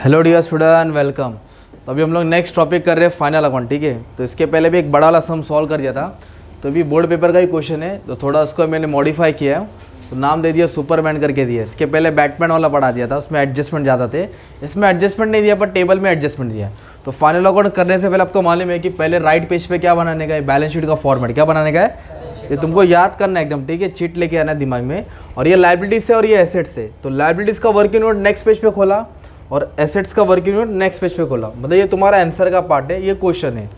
Hello dear student, welcome. तो अभी हम लोग नेक्स्ट टॉपिक कर रहे हैं फाइनल अकाउंट, ठीक है। तो इसके पहले भी एक बड़ा वाला सम सॉल्व कर दिया था, तो अभी बोर्ड पेपर का ही क्वेश्चन है, तो थोड़ा उसको मैंने मॉडिफाई किया है। तो नाम दे दिया सुपरमैन करके दिया। इसके पहले बैटमैन वाला पढ़ा दिया था, उसमें एडजस्टमेंट ज़्यादा थे। इसमें एडजस्टमेंट नहीं दिया पर टेबल में एडजस्टमेंट दिया। तो फाइनल अकाउंट करने से पहले आपको मालूम है कि पहले राइट पेज पे क्या बनाने का है, बैलेंस शीट का फॉर्मेट क्या बनाने का है, ये तुमको याद करना है एकदम, ठीक है। चीट लेके आना है दिमाग में। और ये लाइबिलिटीज से और ये एसेट्स से। तो लाइबिलिटीज का वर्किंग नोट नेक्स्ट पेज पे खोला और एसेट्स का वर्किंग नोट नेक्स्ट पेज पे खोला। मतलब ये तुम्हारा आंसर का पार्ट है, ये क्वेश्चन है,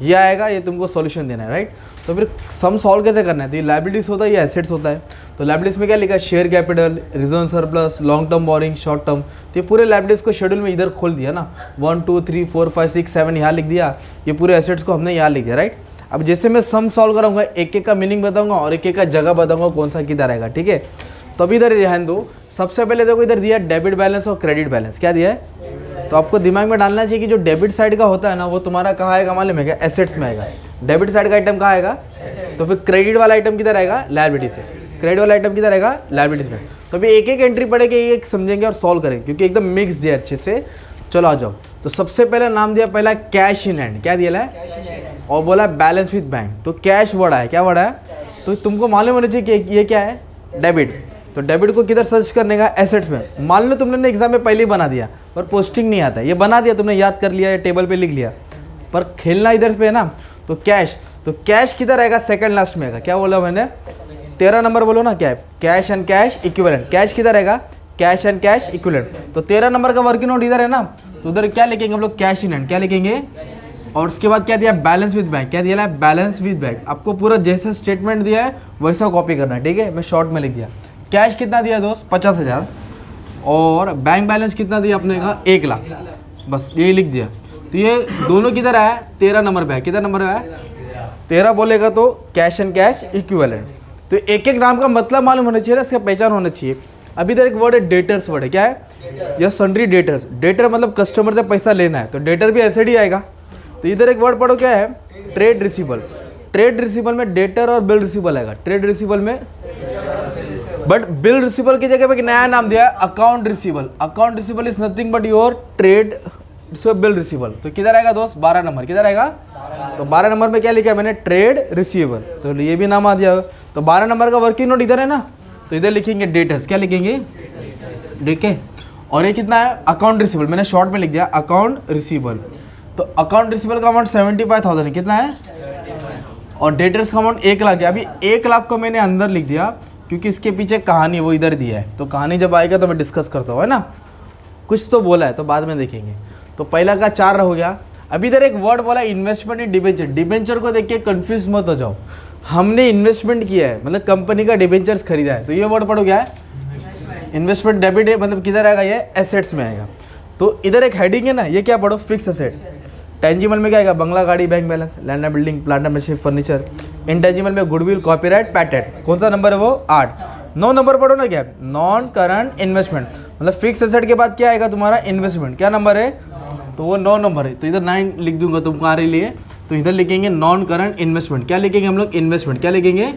ये आएगा, ये तुमको सॉल्यूशन देना है, राइट। तो फिर सम सॉल्व कैसे करना है, तो ये लाइबिलिटीज होता है, ये एसेट्स होता है। तो लाइबिलिटीज में क्या लिखा है, share capital, reserve surplus, long term borrowing, short term. तो ये पूरे लाइबिलिटीज को शेड्यूल में इधर खोल दिया ना, 1 2 3 4 5 6 7 यहाँ लिख दिया। ये पूरे एसेट्स को हमने यहाँ लिख दिया, राइट। अब जैसे मैं सम सॉल्व कराऊंगा, एक एक का मीनिंग बताऊंगा और एक एक का जगह बताऊंगा कौन सा किधर आएगा, ठीक है। तो अभी इधर ध्यान दो। सबसे पहले देखो इधर दिया डेबिट बैलेंस और क्रेडिट बैलेंस। क्या दिया है, तो आपको दिमाग में डालना चाहिए कि जो डेबिट साइड का होता है ना, वो तुम्हारा कहाँ आएगा मालूम है क्या, एसेट्स में आएगा। डेबिट साइड का आइटम कहाँ आएगा, तो फिर क्रेडिट वाला आइटम किधर आएगा, लायबिलिटी से। क्रेडिट वाला आइटम किधर आएगा, लायबिलिटीज में। तो अभी एक एक एंट्री पढ़ेंगे, एक समझेंगे और सॉल्व करेंगे, क्योंकि एकदम मिक्स दिया अच्छे से। चलो आ जाओ। तो सबसे पहले नाम दिया पहला कैश इन हैंड। क्या दिया है, और बोला बैलेंस विद बैंक। तो कैश वर्ड है, क्या वर्ड है, तो तुमको मालूम होना चाहिए कि ये क्या है, डेबिट। तो डेबिट को किधर सर्च करने का, एसेट्स में। मान लो तुमने एग्जाम में पहले ही बना दिया पर पोस्टिंग नहीं आता है, ये बना दिया तुमने, याद कर लिया, ये टेबल पे लिख लिया, पर खेलना इधर पे है ना। तो कैश, तो कैश किधर आएगा, सेकंड लास्ट में आएगा। क्या बोला मैंने, 13 नंबर बोलो ना, क्या है, cash and cash equivalent. Cash किधर आएगा, कैश एंड कैश इक्विवेलेंट। तो 13 नंबर का वर्किंग नोट इधर है ना, तो उधर क्या लिखेंगे हम लोग, कैश इन हैंड। क्या लिखेंगे, और उसके बाद क्या दिया, बैलेंस विद बैंक। क्या दिया है, बैलेंस विद बैंक। आपको पूरा जैसे स्टेटमेंट दिया है वैसा कॉपी करना है, ठीक है। मैं शॉर्ट में लिख दिया। कैश कितना दिया दोस्त, 50,000, और बैंक बैलेंस कितना दिया अपने का, 1 लाख, बस ये लिख दिया। तो ये दोनों किधर आया, 13 नंबर पे है। किधर नंबर है, 13 बोलेगा तो कैश एंड कैश इक्विवेलेंट। तो एक एक नाम का मतलब मालूम होना चाहिए ना, इसका पहचान होना चाहिए। अभी इधर एक वर्ड है डेटर्स वर्ड है। क्या है, यह सन्ड्री डेटर्स। डेटर मतलब कस्टमर से पैसा लेना है, तो डेटर भी ऐसे ही आएगा। तो इधर एक वर्ड पढ़ो, क्या है, ट्रेड रिसीबल। ट्रेड रिसीबल में डेटर और बिल रिसीबल आएगा। ट्रेड रिसीबल में, बट बिल रिसीबल की जगह पे एक नया नाम दिया है, account receivable. Account receivable is nothing but your trade bill receivable. तो किधर आएगा दोस्त, 12 नंबर। किधर आएगा, तो 12 नंबर में क्या लिखा है मैंने, ट्रेड रिसीबल। तो ये भी नाम आ दिया। तो 12 नंबर का वर्किंग नोट इधर है ना, तो इधर लिखेंगे डेटर्स। क्या लिखेंगे, ठीक है। और ये कितना है, अकाउंट रिसीबल। मैंने शॉर्ट में लिख दिया अकाउंट रिसीबल। तो अकाउंट रिसीबल का अमाउंट 75,000 है। कितना है, और डेटर्स का अमाउंट 1 लाख है। अभी 1 लाख को मैंने अंदर लिख दिया क्योंकि इसके पीछे कहानी वो इधर दिया है। तो कहानी जब आएगा तो मैं डिस्कस करता हूँ, है ना। कुछ तो बोला है तो बाद में देखेंगे। तो पहला का 4 हो गया। अभी इधर एक वर्ड बोला इन्वेस्टमेंट इन डिबेंचर। डिबेंचर को देख के कंफ्यूज मत हो जाओ, हमने इन्वेस्टमेंट किया है, मतलब कंपनी का डिबेंचर्स खरीदा है। तो ये वर्ड पढ़ो, क्या है, इन्वेस्टमेंट डेबिट है, मतलब किधर आएगा, ये एसेट्स में आएगा। तो इधर एक हेडिंग है ना, ये क्या पढ़ो, फिक्स एसेट। टेंजिबल में क्या आएगा, बंगला, गाड़ी, bank balance, land and building, plant and machine, furniture. Intangible में गुडविल, कॉपीराइट, पैटेंट। कौन सा नंबर है वो, 8। 9 नंबर पढ़ो ना, क्या, नॉन करंट इन्वेस्टमेंट। मतलब फिक्स एसेट के बाद क्या आएगा तुम्हारा, इन्वेस्टमेंट। क्या नंबर है, तो वो 9 नंबर है। तो इधर 9 लिख दूंगा तुम्हारे लिए। तो इधर लिखेंगे नॉन करंट इन्वेस्टमेंट। क्या लिखेंगे हम लोग, इन्वेस्टमेंट। क्या लिखेंगे,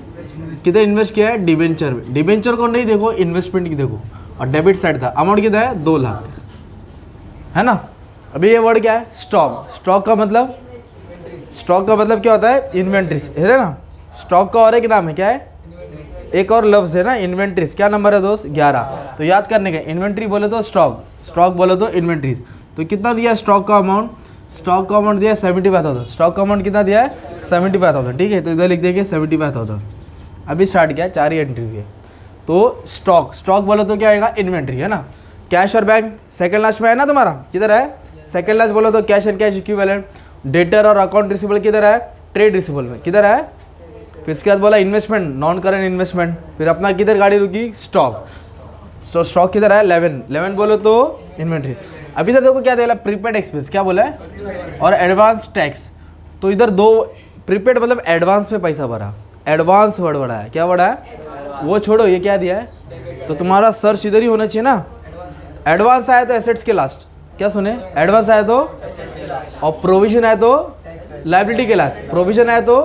किधर इन्वेस्ट किया है, डिबेंचर में। डिबेंचर को नहीं देखो, इन्वेस्टमेंट की देखो। और डेबिट साइड था, अमाउंट कितना है, 2 लाख, है ना। अभी ये वर्ड क्या है, स्टॉक। स्टॉक का मतलब, स्टॉक का मतलब क्या होता है, इन्वेंट्रीज, है ना। स्टॉक का और एक नाम है, क्या है, एक और लफ्ज है ना, इन्वेंट्रीज। क्या नंबर है दोस्त, 11। तो याद करने का, इन्वेंट्री बोले तो स्टॉक, स्टॉक बोले तो इन्वेंट्रीज। तो कितना दिया स्टॉक का अमाउंट, स्टॉक का अमाउंट दिया 75,000। स्टॉक का अमाउंट कितना दिया है, 75,000, ठीक है। तो इधर लिख देंगे 75,000। अभी स्टार्ट किया, 4 ही एंट्री हुई है। तो स्टॉक, स्टॉक बोलो तो क्या आएगा, इन्वेंट्री, है ना। कैश और बैंक सेकंड लास्ट में है ना तुम्हारा, किधर है, सेकंड लास्ट बोलो तो cash and cash equivalent. Debtor और अकाउंट रिसीबल किधर है, ट्रेड रिसीबल में, किधर है। फिर इसके बाद बोला इन्वेस्टमेंट, नॉन करंट इन्वेस्टमेंट। फिर अपना किधर गाड़ी रुकी, स्टॉक। स्टॉक किधर है, 11 बोलो तो इन्वेंट्री। अभी इधर देखो क्या दिया, प्रीपेड एक्सपेंस। क्या बोला है, और एडवांस टैक्स। तो इधर 2, प्रीपेड मतलब एडवांस में पैसा भरा, एडवांस वर्ड बढ़ा है। क्या बढ़ा है, वो छोड़ो, ये क्या दिया है। तो तुम्हारा सर्च इधर ही होना चाहिए ना। एडवांस आया तो एसेट्स के लास्ट, क्या सुने, एडवांस आया तो, और प्रोविजन आया तो लायबिलिटी के लास्ट, प्रोविजन आया तो,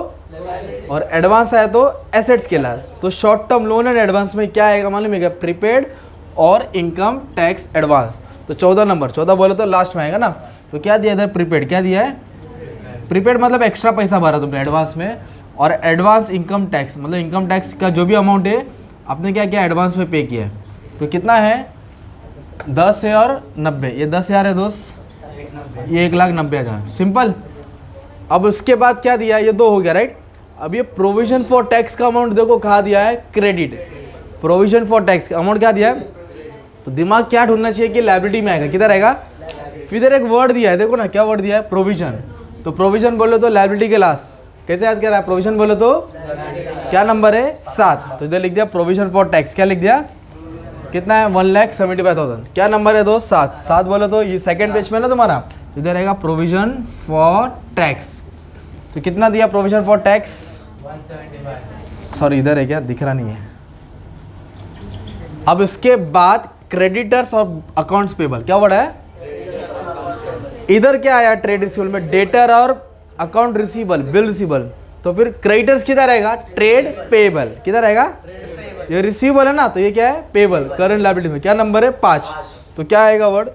और एडवांस आया तो एसेट्स के लास्ट। तो short term loan and advance में क्या आएगा मालूम है क्या, प्रीपेड और इनकम टैक्स एडवांस। तो 14 नंबर, 14 बोले तो लास्ट में आएगा ना। तो क्या दिया इधर, प्रीपेड। क्या दिया है, प्रीपेड मतलब एक्स्ट्रा पैसा भरा तुमने एडवांस में। और एडवांस इनकम टैक्स मतलब इनकम टैक्स का जो भी अमाउंट है आपने क्या किया, एडवांस में पे किया है। तो कितना है, 10 है और 90, ये 10,000 है दोस्त, ये 1,90,000, सिंपल। अब उसके बाद क्या दिया, ये 2 हो गया राइट। अब ये प्रोविजन फॉर टैक्स का अमाउंट देखो कहाँ दिया है, क्रेडिट। प्रोविजन फॉर टैक्स का अमाउंट क्या दिया है, तो दिमाग क्या ढूंढना चाहिए कि लायबिलिटी में आएगा, किधर आएगा। फिर इधर एक वर्ड दिया है, देखो ना क्या वर्ड दिया है, प्रोविजन। तो प्रोविजन बोलो तो लायबिलिटी के लास्ट, कैसे याद कर रहा है, प्रोविजन बोलो तो क्या नंबर है, 7। तो इधर लिख दिया प्रोविजन फॉर टैक्स, क्या लिख दिया, कितना है, 1,75,000। क्या नंबर है दोस्त, 7। 7 बोलो तो ये सेकंड पेज में ना तुम्हारा, तो इधर रहेगा प्रोविजन फॉर टैक्स। तो कितना दिया प्रोविजन फॉर टैक्स, 175। सॉरी इधर है क्या, दिख रहा नहीं है। अब इसके बाद क्रेडिटर्स और अकाउंट्स पेबल, क्या वर्ड है, इधर क्या आया, ट्रेड रिसीवेबल में डेटर और अकाउंट रिसीवेबल, बिल रिसीवेबल। तो फिर क्रेडिटर्स किधर रहेगा, ट्रेड पेबल, किधर रहेगा, ये रिसीवेबल है ना, तो ये क्या है, पेबल, करंट लायबिलिटी में क्या नंबर है, 5। तो क्या आएगा वर्ड,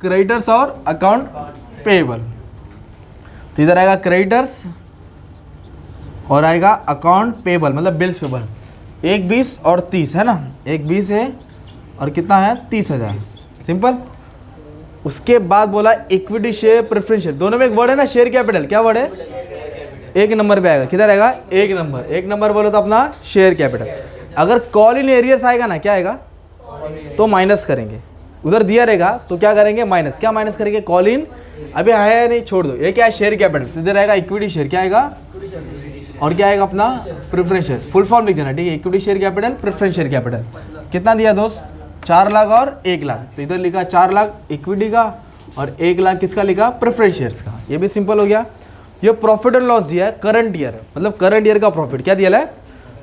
क्रेडिटर्स और अकाउंट पेबल। तो इधर आएगा क्रेडिटर्स और आएगा अकाउंट पेबल मतलब बिल्स पेबल। 1, 20 और 30 है ना, 1, 20 है और कितना है, 30,000, सिंपल। उसके बाद बोला इक्विटी शेयर प्रेफरेंस शेयर, दोनों में एक वर्ड है ना, शेयर कैपिटल, क्या वर्ड है, 1 नंबर पे आएगा, किधर आएगा, 1 नंबर। 1 नंबर बोलो तो अपना शेयर कैपिटल। अगर कॉल इन एरियर्स आएगा ना, क्या आएगा, तो माइनस करेंगे, उधर दिया रहेगा तो क्या करेंगे, माइनस। क्या माइनस करेंगे, कॉल इन अभी है नहीं, छोड़ दो। ये क्या है, शेयर कैपिटल, तो इधर आएगा इक्विटी शेयर, क्या आएगा, और क्या आएगा अपना प्रेफरेंस शेयर। फुल फॉर्म लिख देना, ठीक है, equity share capital, preference share capital. कितना दिया दोस्त, 4 लाख और 1 लाख। तो इधर लिखा 4 लाख इक्विटी का और 1 लाख किसका लिखा, प्रेफरेंस शेयर्स का। ये भी सिंपल हो गया। ये प्रॉफिट एंड लॉस दिया है, करंट ईयर मतलब करंट ईयर का प्रॉफिट क्या दिया है।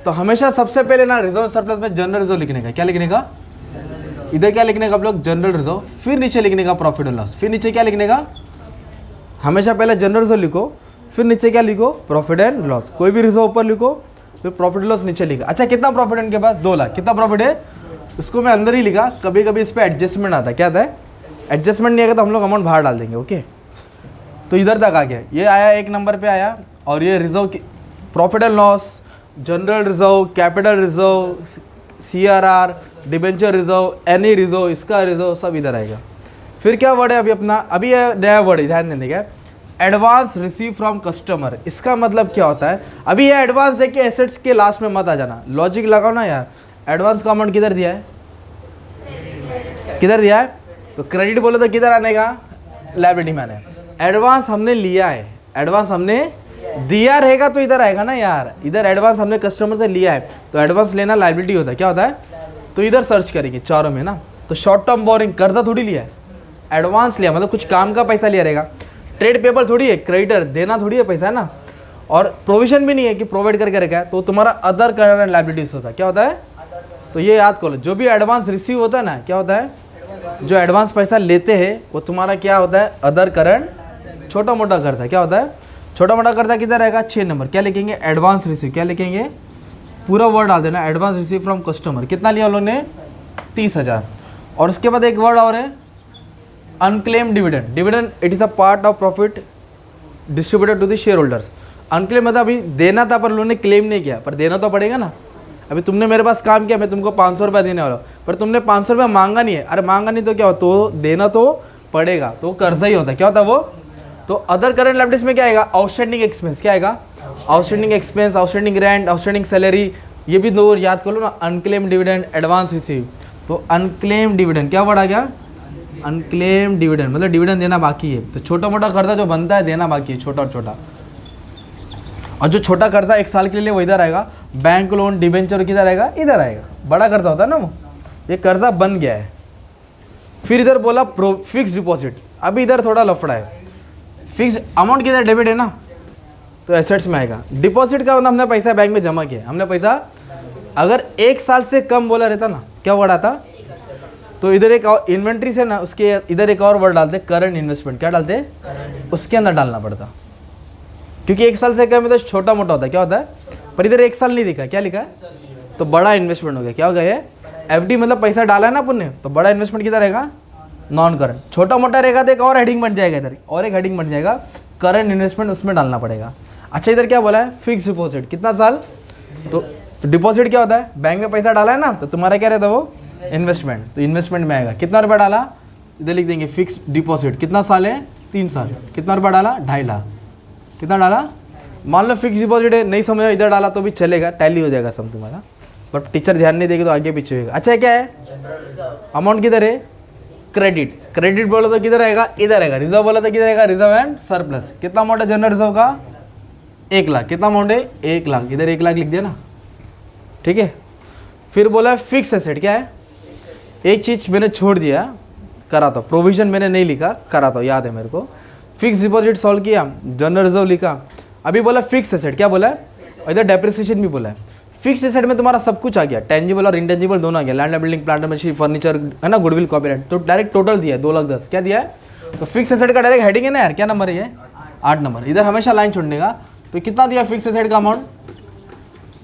तो हमेशा सबसे पहले ना रिजर्व सरप्लस में जनरल रिजर्व लिखने का, क्या लिखने का, इधर क्या लिखने का आप लोग, जनरल रिजर्व, फिर नीचे लिखने का प्रॉफिट एंड लॉस, फिर नीचे क्या लिखने का, हमेशा पहले जनरल रिजर्व लिखो, फिर नीचे क्या लिखो, प्रॉफिट एंड लॉस। कोई भी रिजर्व ऊपर लिखो, फिर प्रॉफिट एंड लॉस नीचे लिखा। अच्छा कितना प्रॉफिट है इनके पास, 2 लाख। कितना प्रॉफिट है, उसको मैं अंदर ही लिखा। कभी कभी इस पर एडजस्टमेंट आता है, क्या आता है, एडजस्टमेंट नहीं आएगा तो हम लोग अमाउंट बाहर डाल देंगे, ओके। तो इधर तक आ गया, ये आया 1 नंबर पे आया। और ये रिजर्व की profit and loss, general reserve, capital reserve, CRR, debenture reserve, any reserve, इसका रिजर्व सब इधर आएगा। फिर क्या वर्ड है अभी अपना, अभी ये नया वर्ड है, ध्यान देने का, एडवांस रिसीव फ्रॉम कस्टमर। इसका मतलब क्या होता है, अभी ये एडवांस देके एसेट्स के लास्ट में मत आ जाना, लॉजिक लगाओ ना यार। एडवांस का अमाउंट किधर दिया है, किधर दिया है, तो क्रेडिट बोले तो किधर आने का, लायबिलिटी में आने। एडवांस हमने लिया है, एडवांस हमने दिया रहेगा तो इधर आएगा ना यार। इधर एडवांस हमने कस्टमर से लिया है, तो एडवांस लेना लायबिलिटी होता है, क्या होता है, तो इधर सर्च करेंगे चारों में ना। तो शॉर्ट टर्म बोरिंग, कर्जा थोड़ी लिया है, एडवांस लिया मतलब कुछ काम का पैसा लिया रहेगा। ट्रेड पेबल थोड़ी है, क्रेडिटर देना थोड़ी है पैसा, है ना। और प्रोविजन भी नहीं है कि प्रोवाइड करके रखा है, तो तुम्हारा अदर करंट लायबिलिटीज होता है, क्या होता है, तो ये याद करो। जो भी एडवांस रिसीव होता है ना, क्या होता है, जो एडवांस पैसा लेते हैं वो तुम्हारा क्या होता है, अदर करंट, छोटा मोटा कर्जा। क्या होता है, छोटा मोटा कर्जा किधर रहेगा, 6 नंबर। क्या लिखेंगे, एडवांस रिसीव, क्या लिखेंगे, पूरा वर्ड डाल देना, एडवांस रिसीव फ्रॉम कस्टमर। कितना लिया उन्होंने, 30,000। और उसके बाद एक वर्ड और है, unclaim dividend. Dividend it is a part of profit distributed to the share holders. Unclaim मतलब अभी देना था पर उन्होंने क्लेम नहीं किया, पर देना तो पड़ेगा ना। अभी तुमने मेरे पास काम किया, मैं तुमको 500 रुपया देने वाला हूँ, पर तुमने 500 रुपया मांगा नहीं है। अरे मांगा नहीं तो क्या हो, तो देना तो पड़ेगा, तो कर्जा ही होता है। क्या होता है वो, तो अदर करंट लायबिलिटीज में क्या आएगा, आउटस्टैंडिंग एक्सपेंस। क्या आएगा, outstanding expense, outstanding rent, outstanding salary. ये भी 2 याद कर लो ना, अनक्लेम डिविडेंड, एडवांस रिसीव। तो अनक्लेम डिविडेंड क्या वर्ड आ गया, अनक्लेम डिविडेंड मतलब डिविडेंड देना बाकी है। तो छोटा मोटा कर्जा जो बनता है देना बाकी है, छोटा और छोटा। और जो छोटा कर्जा 1 साल के लिए वो इधर आएगा, बैंक लोन, डिबेंचर किधर आएगा, इधर आएगा। बड़ा कर्जा होता है ना वो, ये कर्जा बन गया है। फिर इधर बोला फिक्स डिपॉजिट। अभी इधर थोड़ा लफड़ा है, फिक्स अमाउंट किधर डेबिट है ना, तो एसेट्स में आएगा। डिपॉजिट का मतलब हमने पैसा बैंक में जमा किया, हमने पैसा अगर 1 साल से कम बोला रहता ना, क्या वर्ड आता, तो इधर एक और इन्वेंट्री से ना, उसके इधर एक और वर्ड डालते, करंट इन्वेस्टमेंट। क्या डालते, उसके अंदर डालना पड़ता, क्योंकि 1 साल से कम है तो छोटा मोटा होता है, क्या होता है। पर इधर 1 साल नहीं दिखा, क्या लिखा है, तो बड़ा इन्वेस्टमेंट हो गया। क्या हो गया ये, FD मतलब पैसा डाला है ना अपन ने, तो बड़ा इन्वेस्टमेंट किधर रहेगा, नॉन करंट, छोटा मोटा रहेगा तो एक और हेडिंग बन जाएगा इधर, और एक हेडिंग बन जाएगा करंट इन्वेस्टमेंट, उसमें डालना पड़ेगा। अच्छा इधर क्या बोला है, फिक्स डिपॉजिट कितना साल, तो डिपॉजिट क्या होता है, बैंक में पैसा डाला है ना, तो तुम्हारा क्या रहता है वो इन्वेस्टमेंट, तो इन्वेस्टमेंट में आएगा। कितना रुपया डाला, इधर लिख देंगे फिक्स डिपॉजिट, कितना साल है 3 साल, कितना रुपया डाला 2.5 लाख, कितना डाला, मान लो फिक्स डिपॉजिट है, नहीं समझा इधर डाला तो भी चलेगा, टैली हो जाएगा सब तुम्हारा, बट टीचर ध्यान नहीं देगी तो आगे पीछे होगा। अच्छा क्या है, अमाउंट किधर है, क्रेडिट, क्रेडिट बोला तो किधर आएगा, इधर आएगा। रिजर्व बोला तो किधर आएगा, रिजर्व एंड सरप्लस। कितना अमाउंट है जनरल रिजर्व का, 1 लाख, कितना अमाउंट है 1 लाख, इधर 1 लाख लिख दिया ना, ठीक है। फिर बोला फिक्स एसेट, क्या है, एक चीज मैंने छोड़ दिया, करा था प्रोविजन मैंने नहीं लिखा, करा था याद है मेरे को। फिक्स डिपॉजिट सॉल्व किया, जनरल रिजर्व लिखा, अभी बोला फिक्स एसेट, क्या बोला है, इधर डेप्रिसिएशन भी बोला है। फिक्स एसेट में तुम्हारा सब कुछ आ गया, टेंजिबल और इंटेंजिबल दोनों आ गया, land building plant machine furniture है ना, गुडविल कॉपीराइट, तो डायरेक्ट टोटल दिया है 2,10,000, क्या दिया है, तो फिक्स एसेट का डायरेक्ट हेडिंग है ना यार, क्या नंबर है ये 8 नंबर, इधर हमेशा लाइन छोड़ने का। तो कितना दिया फिक्स एसेट का अमाउंट,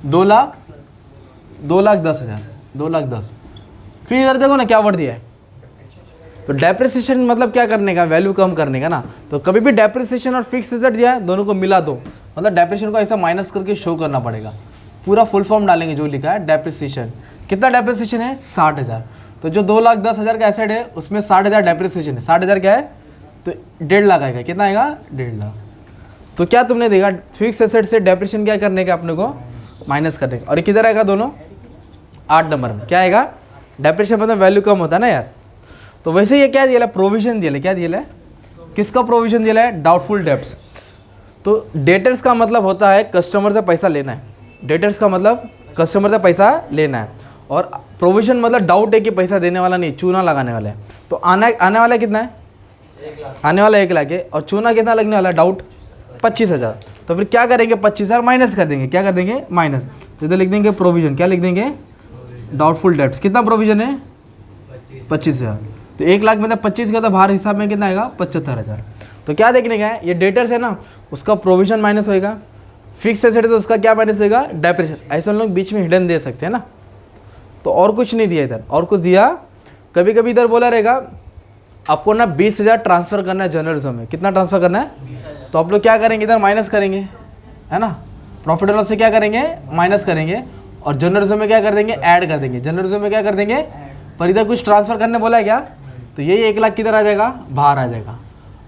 2,10,000, 2,10,000। फिर इधर देखो ना क्या वर्ड दिया है, तो डेप्रिसिएशन मतलब क्या करने का, वैल्यू कम करने का ना, तो कभी भी डेप्रिसिएशन और फिक्स एसेट दिया है दोनों को मिला दो, मतलब डेप्रिसिएशन को ऐसा माइनस करके शो करना पड़ेगा, पूरा फुल फॉर्म डालेंगे जो लिखा है डेप्रिसिएशन। कितना डेप्रिसिएशन है 60,000, तो जो 2,10,000 का एसेट है उसमें 60,000 डेप्रिसिएशन है, 60,000 क्या है, तो 1.5 लाख आएगा, कितना आएगा 1.5 लाख। तो क्या तुमने देखा, फिक्स एसेट से डेप्रिसिएशन क्या करने का अपने को, माइनस करने का, और किधर आएगा दोनों 8 नंबर में, क्या आएगा, डेप्रिसिएशन मतलब वैल्यू कम होता है ना यार। तो वैसे ये क्या दिया है, प्रोविजन दिया है, क्या दिया है, किसका प्रोविजन दिया है, डाउटफुल डेब्ट्स। तो डेटर्स का मतलब होता है कस्टमर से पैसा लेना है, डेटर्स का मतलब कस्टमर से पैसा लेना है, और प्रोविजन मतलब डाउट है कि पैसा देने वाला नहीं, चूना लगाने वाला है। तो आने वाला कितना है, आने वाला 1 लाख है, और चूना कितना लगने वाला है, डाउट 25,000। तो फिर क्या करेंगे, 25,000 माइनस कर देंगे, क्या कर देंगे माइनस, तो इधर लिख देंगे प्रोविजन, क्या लिख देंगे, डाउटफुल डेट्स। कितना प्रोविजन है 25,000, तो 1 लाख में 25 का, तो बाहर हिसाब में कितना आएगा 75,000। तो क्या देखने का है, ये डेटर्स है ना, उसका प्रोविजन माइनस होएगा, फिक्स एसेट है तो उसका क्या माइनस होगा, डेप्रिसिएशन। ऐसे हम लोग बीच में हिडन दे सकते हैं ना, तो और कुछ नहीं दिया इधर, और कुछ दिया, कभी कभी इधर बोला रहेगा आपको ना 20,000 ट्रांसफर करना है जनरल रिजर्व में, कितना ट्रांसफर करना है, तो आप लोग क्या करेंगे, इधर माइनस करेंगे, है ना, प्रॉफिट एंड लॉस से क्या करेंगे माइनस करेंगे, और जनरल रिजर्व में क्या कर देंगे, ऐड कर देंगे, जनरल रिजर्व में क्या कर देंगे, पर इधर कुछ ट्रांसफर करने बोला है क्या, तो यही 1 लाख किधर आ जाएगा, बाहर आ जाएगा,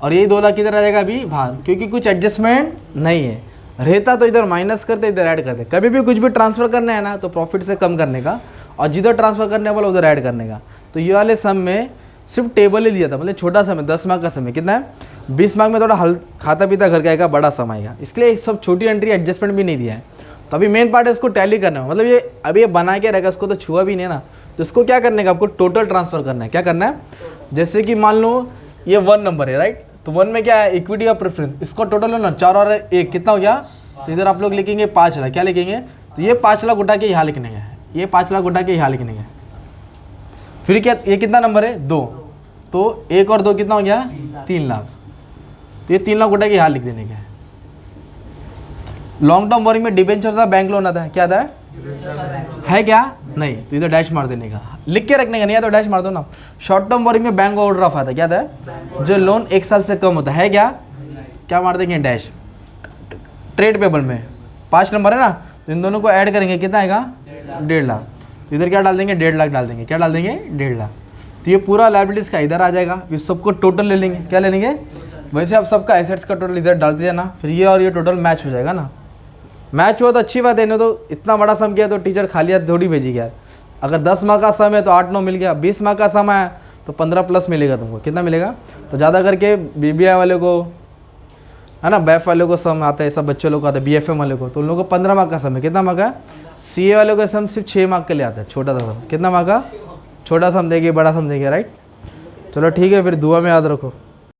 और यही 2 लाख किधर आ जाएगा अभी बाहर, क्योंकि कुछ एडजस्टमेंट नहीं है, रहता तो इधर माइनस करते इधर ऐड करते। कभी भी कुछ भी ट्रांसफर करना है ना, तो प्रॉफिट से कम करने का, और जिधर ट्रांसफर करने वाला उधर ऐड करने का। तो ये वाले सम में सिर्फ टेबल ही लिया था, मतलब छोटा सम है, 10 मार्क का सम है, कितना है 20 मार्क में थोड़ा खाता पीता घर का आएगा, बड़ा सम आएगा, इसलिए सब छोटी एंट्री एडजस्टमेंट भी नहीं दिया है। तो अभी मेन पार्ट है इसको टैली करना है, मतलब ये अभी ये बना के रहेगा, इसको तो छुआ भी नहीं है ना, तो इसको क्या करने का, आपको टोटल ट्रांसफर करना है। क्या करना है, जैसे कि मान लो ये 1 नंबर है, राइट, तो 1 में क्या है, इक्विटी और प्रेफरेंस, इसको टोटल हो ना 4 और 1 कितना हो गया, तो इधर आप लोग लिखेंगे 5 लाख, क्या लिखेंगे, तो ये 5 लाख उठा के यहाँ लिखने का है, ये 5 लाख उठा के यहाँ लिखने का है। फिर क्या, ये कितना नंबर है 2, तो 1 और 2 कितना हो गया 3 लाख, तो ये 3 लाख उठा के यहाँ लिख देने का है। लॉन्ग टर्म बोरिंग में डिबेंचर था, बैंक लोन आता है, क्या आता है क्या, नहीं, तो इधर डैश मार देने का, लिख के रखने का, नहीं है तो डैश मार दो ना। शॉर्ट टर्म बोरिंग में बैंक ओवरड्राफ्ट आता है, क्या आता है, जो लोन 1 साल से कम होता है क्या मार देंगे डैश। ट्रेड पेबल में 5 नंबर है ना, तो इन दोनों को ऐड करेंगे, कितना आएगा 1.5 लाख, तो इधर क्या डाल देंगे 1.5 लाख डाल देंगे, क्या डाल देंगे 1.5 लाख, तो ये पूरा लायबिलिटीज़ का इधर आ जाएगा। फिर सबको टोटल ले लेंगे, क्या ले लेंगे, वैसे आप सबका एसेट्स का टोटल इधर डाल दीजिए ना, फिर ये और ये टोटल मैच हो जाएगा ना। मैच हुआ तो अच्छी बात है, नहीं तो इतना बड़ा सम किया तो टीचर खाली हाथ थोड़ी भेजी यार। अगर 10 मार्क का सम है तो 8-9 मिल गया, 20 मार्क का सम है तो 15 प्लस मिलेगा तुमको, कितना मिलेगा, तो ज़्यादा करके BBI वाले को है ना, बैफ वाले को सम आता है, सब बच्चे लोग को आता है, BFM वाले को, तो उन लोगों को 15 मार्क का सम है, कितना मार्क है, CA वाले को सम सिर्फ 6 मार्क के लिए आता है, छोटा सा सम, कितना मार्क का, छोटा सम देंगे बड़ा सम देंगे, राइट। चलो ठीक है, फिर दुआ में याद रखो।